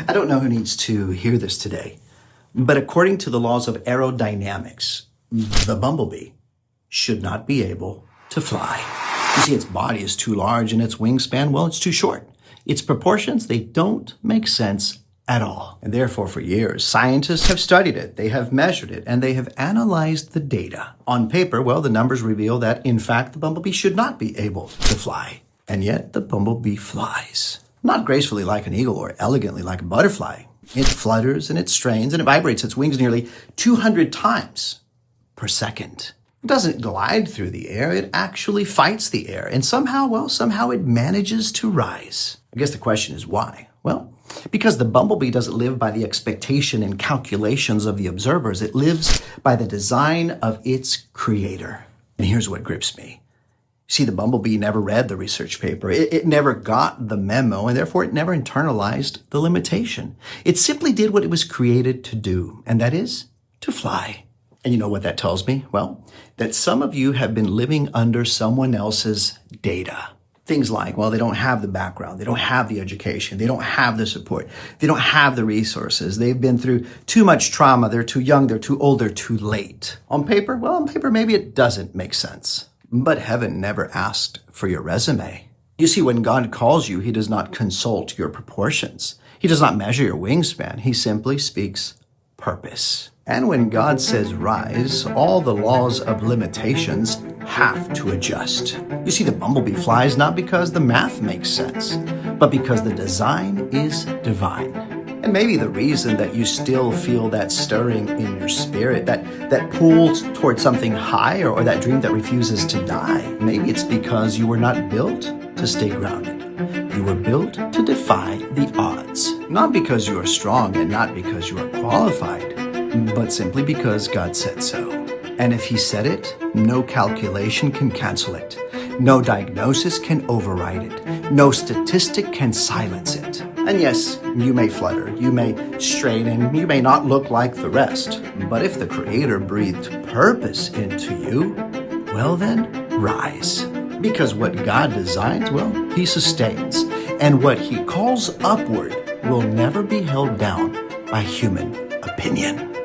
I don't know who needs to hear this today, but according to the laws of aerodynamics, the bumblebee should not be able to fly. You see, its body is too large and its wingspan, well, it's too short. Its proportions, they don't make sense at all. And therefore, for years, scientists have studied it, they have measured it, and they have analyzed the data. On paper, well, the numbers reveal that, in fact, the bumblebee should not be able to fly. And yet, the bumblebee flies. Not gracefully like an eagle or elegantly like a butterfly. It flutters and it strains and it vibrates its wings nearly 200 times per second. It doesn't glide through the air, it actually fights the air. And somehow it manages to rise. I guess the question is why? Well, because the bumblebee doesn't live by the expectation and calculations of the observers. It lives by the design of its creator. And here's what grips me. See, the bumblebee never read the research paper. It never got the memo, and therefore it never internalized the limitation. It simply did what it was created to do, and that is to fly. And you know what that tells me? Well, that some of you have been living under someone else's data. Things like, well, they don't have the background, they don't have the education, they don't have the support, they don't have the resources, they've been through too much trauma, they're too young, they're too old, they're too late. On paper, maybe it doesn't make sense. But heaven never asked for your resume. You see, when God calls you, he does not consult your proportions. He does not measure your wingspan. He simply speaks purpose. And when God says rise, all the laws of limitations have to adjust. You see, the bumblebee flies not because the math makes sense, but because the design is divine. And maybe the reason that you still feel that stirring in your spirit, that pulls towards something higher, or that dream that refuses to die, maybe it's because you were not built to stay grounded. You were built to defy the odds. Not because you are strong and not because you are qualified, but simply because God said so. And if he said it, no calculation can cancel it. No diagnosis can override it. No statistic can silence it. And yes, you may flutter, you may strain, and you may not look like the rest. But if the Creator breathed purpose into you, well then, rise. Because what God designs, well, he sustains. And what he calls upward will never be held down by human opinion.